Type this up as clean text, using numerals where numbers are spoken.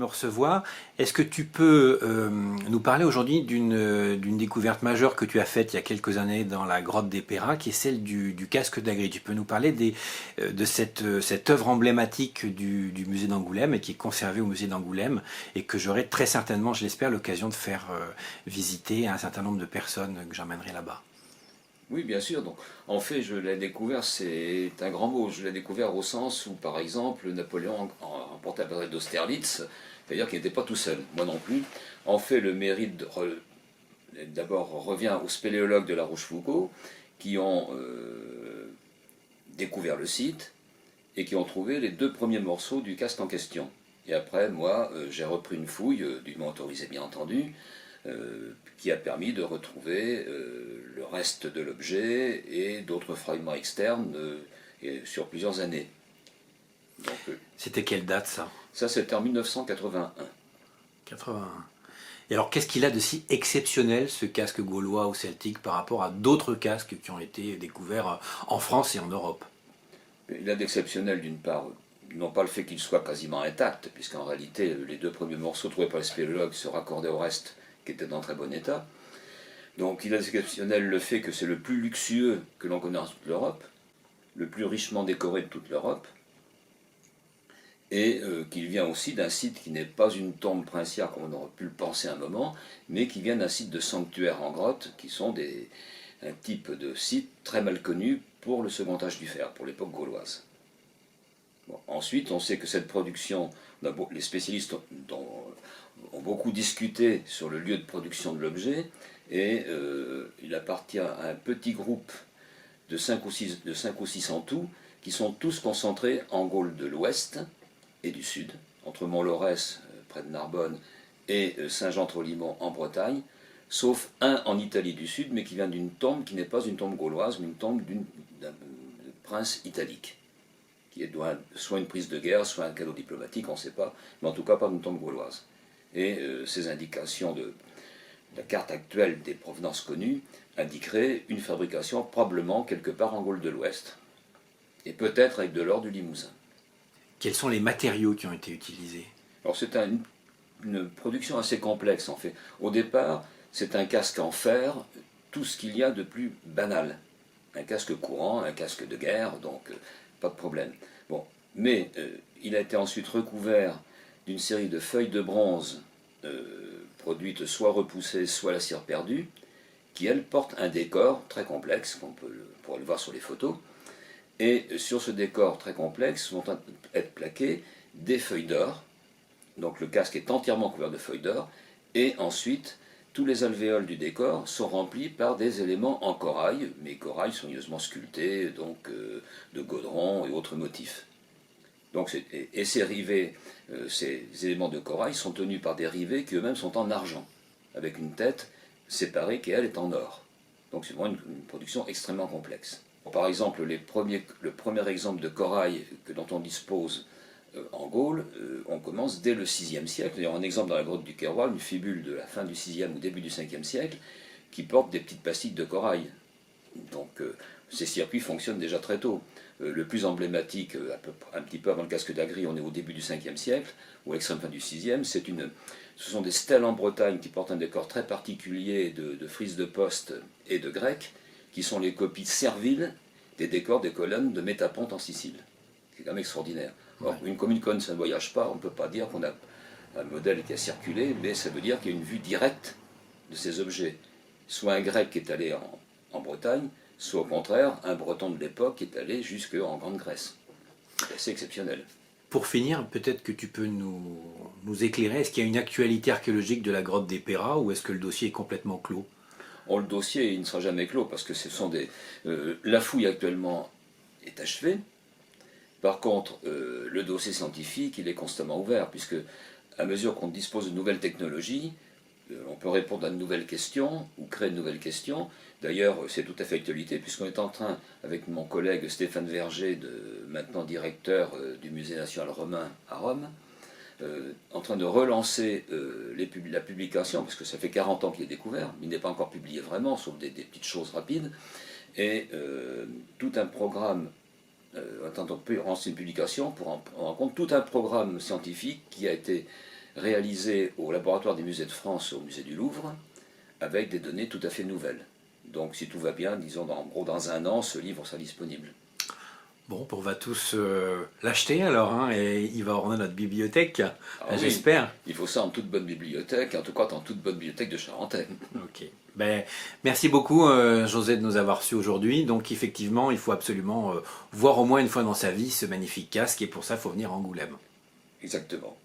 me recevoir. Est-ce que tu peux nous parler aujourd'hui d'une découverte majeure que tu as faite il y a quelques années dans la grotte des Perras, qui est celle du casque d'Agri. Tu peux nous parler de cette œuvre emblématique du musée d'Angoulême et qui est conservée au musée d'Angoulême et que j'aurai très certainement, je l'espère, l'occasion de faire visiter à un certain nombre de personnes que j'emmènerai là-bas. Oui, bien sûr. Donc, en fait, je l'ai découvert, c'est un grand mot. Je l'ai découvert au sens où, par exemple, Napoléon remporta la bataille d'Austerlitz, c'est-à-dire qu'il n'était pas tout seul, moi non plus. En fait, le mérite d'abord revient aux spéléologues de La Rochefoucauld qui ont découvert le site et qui ont trouvé les deux premiers morceaux du casque en question. Et après, moi, j'ai repris une fouille, dûment autorisée bien entendu, qui a permis de retrouver le reste de l'objet et d'autres fragments externes sur plusieurs années. C'était quelle date ça? Ça, c'était en 1981. 81. Et alors, qu'est-ce qu'il a de si exceptionnel, ce casque gaulois ou celtique, par rapport à d'autres casques qui ont été découverts en France et en Europe? Il a d'exceptionnel, d'une part, non pas le fait qu'il soit quasiment intact, puisqu'en réalité, les deux premiers morceaux trouvés par les spéléologues se raccordaient au reste, qui était dans très bon état. Donc il a d'exceptionnel le fait que c'est le plus luxueux que l'on connaît en toute l'Europe, le plus richement décoré de toute l'Europe, et qu'il vient aussi d'un site qui n'est pas une tombe princière comme on aurait pu le penser à un moment, mais qui vient d'un site de sanctuaire en grotte, qui sont un type de site très mal connu pour le second âge du fer, pour l'époque gauloise. Bon, ensuite, on sait que cette production, les spécialistes ont beaucoup discuté sur le lieu de production de l'objet, et il appartient à un petit groupe de 5 ou 6 en tout, qui sont tous concentrés en Gaule de l'Ouest et du Sud, entre Mont-Laurès, près de Narbonne, et Saint-Jean-Trolimont en Bretagne, sauf un en Italie du Sud, mais qui vient d'une tombe qui n'est pas une tombe gauloise, mais une tombe d'un prince italique, qui est soit une prise de guerre, soit un cadeau diplomatique, on ne sait pas, mais en tout cas pas une tombe gauloise. Et ces indications de la carte actuelle des provenances connues indiqueraient une fabrication probablement quelque part en Gaule de l'Ouest, et peut-être avec de l'or du Limousin. Quels sont les matériaux qui ont été utilisés? Alors c'est une production assez complexe en fait. Au départ, c'est un casque en fer, tout ce qu'il y a de plus banal. Un casque courant, un casque de guerre, donc pas de problème. Bon, mais il a été ensuite recouvert d'une série de feuilles de bronze produites soit repoussées, soit à la cire perdue, qui elles portent un décor très complexe, qu'on pourra le voir sur les photos. Et sur ce décor très complexe vont être plaquées des feuilles d'or. Donc le casque est entièrement couvert de feuilles d'or. Et ensuite, tous les alvéoles du décor sont remplis par des éléments en corail, mais corail soigneusement sculptés, donc de godron et autres motifs. Donc, et ces rivets, ces éléments de corail sont tenus par des rivets qui eux-mêmes sont en argent, avec une tête séparée qui elle est en or. Donc c'est vraiment une production extrêmement complexe. Par exemple, le premier exemple de corail dont on dispose en Gaule, on commence dès le VIe siècle. Il y a un exemple dans la grotte du Kérois, une fibule de la fin du VIe ou début du Ve siècle, qui porte des petites pastilles de corail. Donc ces circuits fonctionnent déjà très tôt. Le plus emblématique, un petit peu avant le casque d'Agri, on est au début du Ve siècle, ou à l'extrême fin du VIe, ce sont des stèles en Bretagne qui portent un décor très particulier de frises de poste et de grec, qui sont les copies serviles des décors des colonnes de Métaponte en Sicile. C'est quand même extraordinaire. Or, une commune colonne, ça ne voyage pas, on ne peut pas dire qu'on a un modèle qui a circulé, mais ça veut dire qu'il y a une vue directe de ces objets. Soit un grec qui est allé en Bretagne, soit au contraire, un breton de l'époque qui est allé jusqu'en Grande Grèce. C'est assez exceptionnel. Pour finir, peut-être que tu peux nous éclairer. Est-ce qu'il y a une actualité archéologique de la grotte des Perras ou est-ce que le dossier est complètement clos? Le dossier il ne sera jamais clos parce que la fouille actuellement est achevée. Par contre, le dossier scientifique il est constamment ouvert puisque à mesure qu'on dispose de nouvelles technologies, on peut répondre à de nouvelles questions ou créer de nouvelles questions. D'ailleurs, c'est tout à fait actualité puisqu'on est en train, avec mon collègue Stéphane Verger, maintenant directeur du Musée national romain à Rome, en train de relancer la publication, parce que ça fait 40 ans qu'il est découvert, il n'est pas encore publié vraiment, sauf des petites choses rapides, et tout un programme, on peut lancer une publication pour en rendre compte, tout un programme scientifique qui a été réalisé au laboratoire des musées de France, au musée du Louvre, avec des données tout à fait nouvelles. Donc si tout va bien, disons en gros dans 1 an, ce livre sera disponible. Bon, on va tous l'acheter alors, hein, et il va orner notre bibliothèque, Oui, j'espère. il faut ça en toute bonne bibliothèque, en tout cas en toute bonne bibliothèque de Charentais. Ok. Ben, merci beaucoup, José, de nous avoir reçus aujourd'hui. Donc, effectivement, il faut absolument voir au moins une fois dans sa vie ce magnifique casque, et pour ça, il faut venir à Angoulême. Exactement.